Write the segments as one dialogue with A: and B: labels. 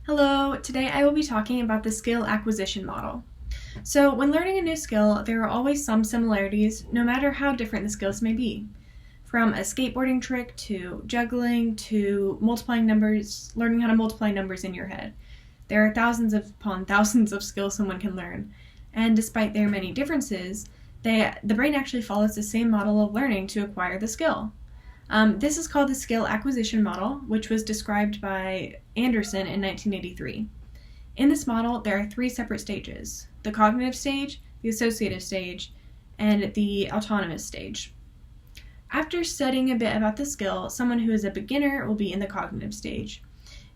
A: Hello, today I will be talking about the skill acquisition model. So when learning a new skill, there are always some similarities, no matter how different the skills may be. From a skateboarding trick to juggling to multiplying numbers, learning how to multiply numbers in your head. There are thousands upon thousands of skills someone can learn, and despite their many differences, the brain actually follows the same model of learning to acquire the skill. This is called the skill acquisition model, which was described by Anderson in 1983. In this model, there are three separate stages: the cognitive stage, the associative stage, and the autonomous stage. After studying a bit about the skill, someone who is a beginner will be in the cognitive stage.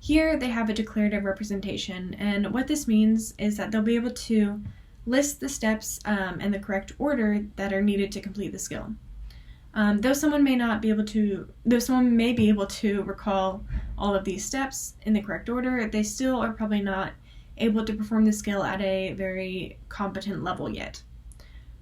A: Here, they have a declarative representation, and what this means is that they'll be able to list the steps and the correct order that are needed to complete the skill. Though someone may be able to recall all of these steps in the correct order, they still are probably not able to perform the skill at a very competent level yet.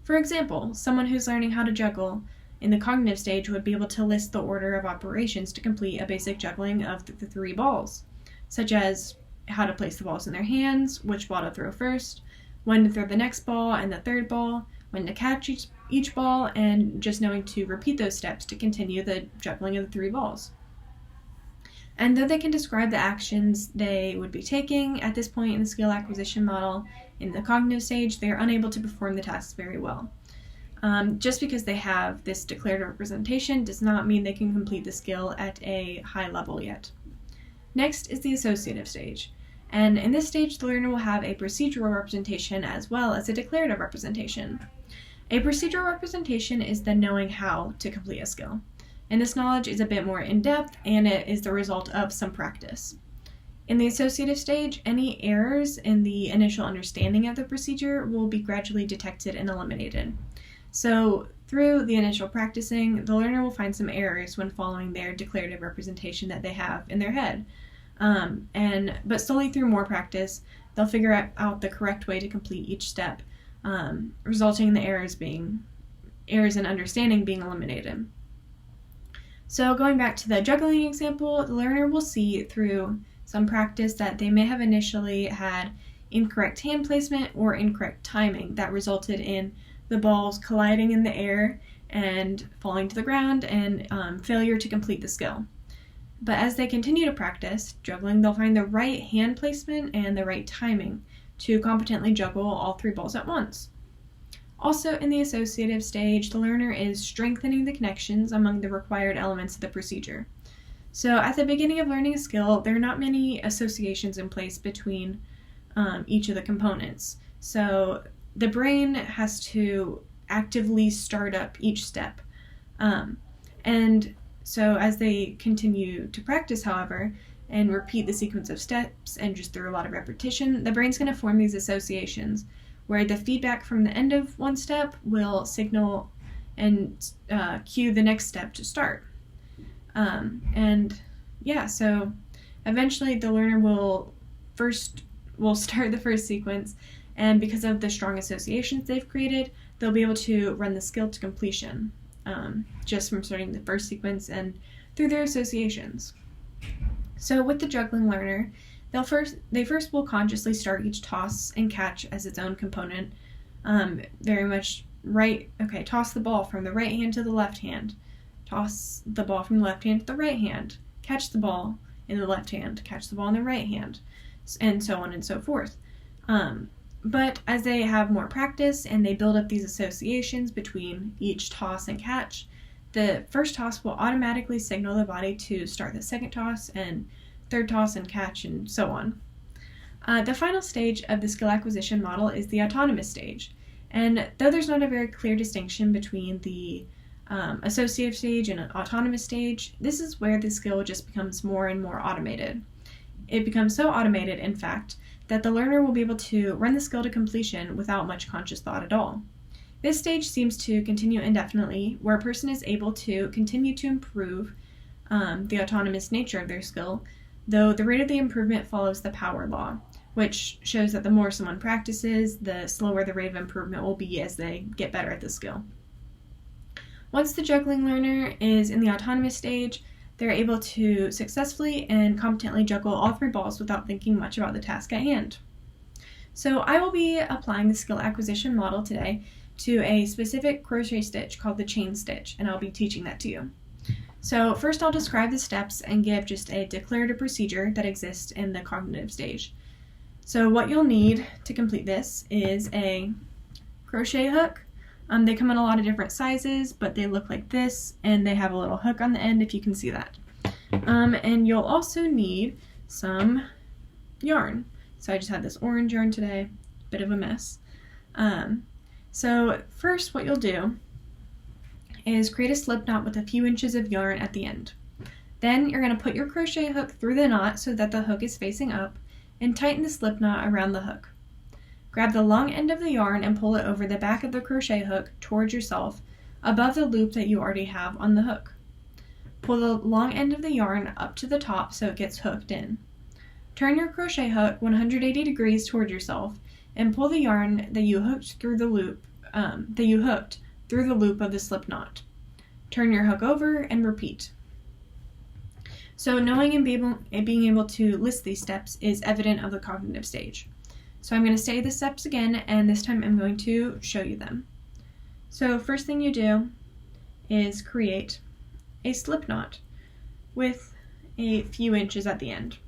A: For example, someone who's learning how to juggle in the cognitive stage would be able to list the order of operations to complete a basic juggling of the three balls, such as how to place the balls in their hands, which ball to throw first, when to throw the next ball and the third ball, when to catch each ball, and just knowing to repeat those steps to continue the juggling of the three balls. And though they can describe the actions they would be taking at this point in the skill acquisition model in the cognitive stage, they are unable to perform the tasks very well. Just because they have this declarative representation does not mean they can complete the skill at a high level yet. Next is the associative stage. And in this stage, the learner will have a procedural representation as well as a declarative representation. A procedural representation is the knowing how to complete a skill, and this knowledge is a bit more in-depth, and it is the result of some practice. In the associative stage, any errors in the initial understanding of the procedure will be gradually detected and eliminated. So, through the initial practicing, the learner will find some errors when following their declarative representation that they have in their head. But slowly through more practice, they'll figure out the correct way to complete each step, resulting in the errors in understanding being eliminated. So going back to the juggling example, the learner will see through some practice that they may have initially had incorrect hand placement or incorrect timing that resulted in the balls colliding in the air and falling to the ground and failure to complete the skill. But as they continue to practice juggling, they'll find the right hand placement and the right timing to competently juggle all three balls at once. Also, in the associative stage, the learner is strengthening the connections among the required elements of the procedure. So at the beginning of learning a skill, there are not many associations in place between each of the components. So the brain has to actively start up each step. And so as they continue to practice, however, and repeat the sequence of steps and just through a lot of repetition, the brain's going to form these associations where the feedback from the end of one step will signal and cue the next step to start. So eventually the learner will start the first sequence, and because of the strong associations they've created, they'll be able to run the skill to completion, just from starting the first sequence and through their associations. So with the juggling learner, they first will consciously start each toss and catch as its own component. Toss the ball from the right hand to the left hand. Toss the ball from the left hand to the right hand. Catch the ball in the left hand. Catch the ball in the right hand. And so on and so forth. But as they have more practice and they build up these associations between each toss and catch, the first toss will automatically signal the body to start the second toss and third toss and catch, and so on. The final stage of the skill acquisition model is the autonomous stage. And though there's not a very clear distinction between the associative stage and an autonomous stage, this is where the skill just becomes more and more automated. It becomes so automated, in fact, that the learner will be able to run the skill to completion without much conscious thought at all. This stage seems to continue indefinitely, where a person is able to continue to improve the autonomous nature of their skill, though the rate of the improvement follows the power law, which shows that the more someone practices, the slower the rate of improvement will be as they get better at the skill. Once the juggling learner is in the autonomous stage, they're able to successfully and competently juggle all 3 balls without thinking much about the task at hand. So I will be applying the skill acquisition model today to a specific crochet stitch called the chain stitch, and I'll be teaching that to you. So first I'll describe the steps and give just a declarative procedure that exists in the cognitive stage. So what you'll need to complete this is a crochet hook. They come in a lot of different sizes, but they look like this, and they have a little hook on the end if you can see that. And you'll also need some yarn. So I just had this orange yarn today, bit of a mess. So first what you'll do is create a slip knot with a few inches of yarn at the end. Then you're going to put your crochet hook through the knot so that the hook is facing up, and tighten the slip knot around the hook. Grab the long end of the yarn and pull it over the back of the crochet hook towards yourself, above the loop that you already have on the hook. Pull the long end of the yarn up to the top so it gets hooked in. Turn your crochet hook 180 degrees toward yourself and pull the yarn that you hooked through the loop of the slip knot. Turn your hook over and repeat. So knowing and being able to list these steps is evident of the cognitive stage. So I'm going to say the steps again, and this time I'm going to show you them. So first thing you do is create a slip knot with a few inches at the end.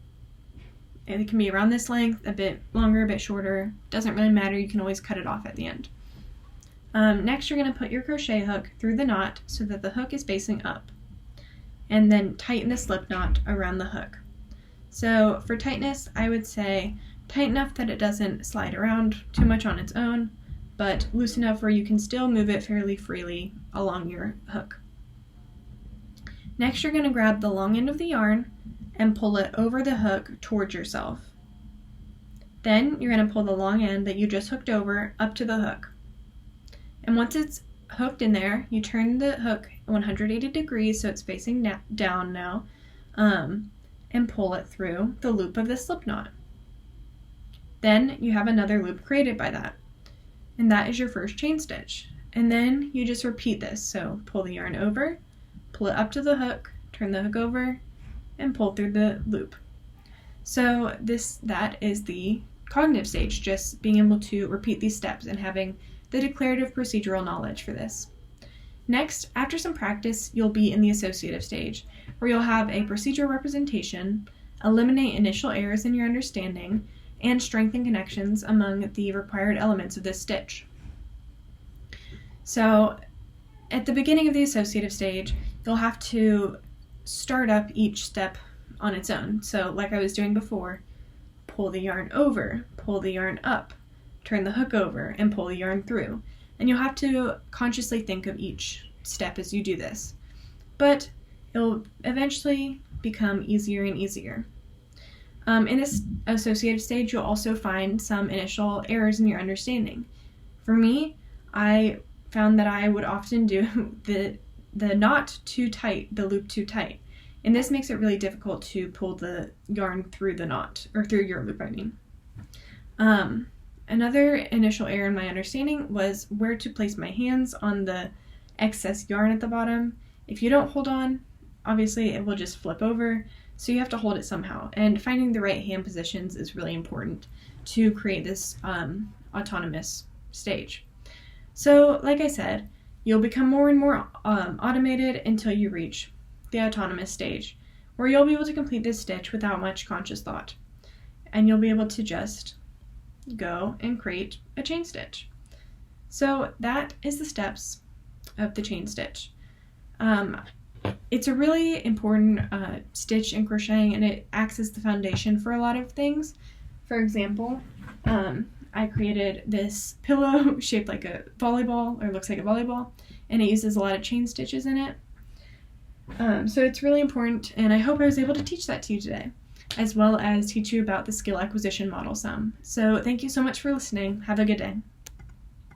A: And it can be around this length, a bit longer, a bit shorter. Doesn't really matter, you can always cut it off at the end. Next you're going to put your crochet hook through the knot so that the hook is facing up. And then tighten the slip knot around the hook. So for tightness, I would say tight enough that it doesn't slide around too much on its own, but loose enough where you can still move it fairly freely along your hook. Next, you're going to grab the long end of the yarn and pull it over the hook towards yourself. Then you're going to pull the long end that you just hooked over up to the hook. And once it's hooked in there, you turn the hook 180 degrees so it's facing down now, and pull it through the loop of the slip knot. Then you have another loop created by that, and that is your first chain stitch. And then you just repeat this. So pull the yarn over, pull it up to the hook, turn the hook over, and pull through the loop. So that is the cognitive stage, just being able to repeat these steps and having the declarative procedural knowledge for this. Next, after some practice, you'll be in the associative stage, where you'll have a procedural representation, eliminate initial errors in your understanding, and strengthen connections among the required elements of this stitch. So at the beginning of the associative stage, you'll have to start up each step on its own. So like I was doing before, pull the yarn over, pull the yarn up, turn the hook over, and pull the yarn through. And you'll have to consciously think of each step as you do this. But it'll eventually become easier and easier. In this associative stage, you'll also find some initial errors in your understanding. For me, I found that I would often do the knot too tight, the loop too tight. And this makes it really difficult to pull the yarn through the knot, or through your loop, I mean. Another initial error in my understanding was where to place my hands on the excess yarn at the bottom. If you don't hold on, obviously it will just flip over, so you have to hold it somehow. And finding the right hand positions is really important to create this autonomous stage. So, like I said, you'll become more and more automated until you reach the autonomous stage, where you'll be able to complete this stitch without much conscious thought. And you'll be able to just go and create a chain stitch. So that is the steps of the chain stitch. It's a really important stitch in crocheting, and it acts as the foundation for a lot of things. For example, I created this pillow shaped like a volleyball, or looks like a volleyball, and it uses a lot of chain stitches in it. So it's really important, and I hope I was able to teach that to you today, as well as teach you about the skill acquisition model some. So thank you so much for listening. Have a good day.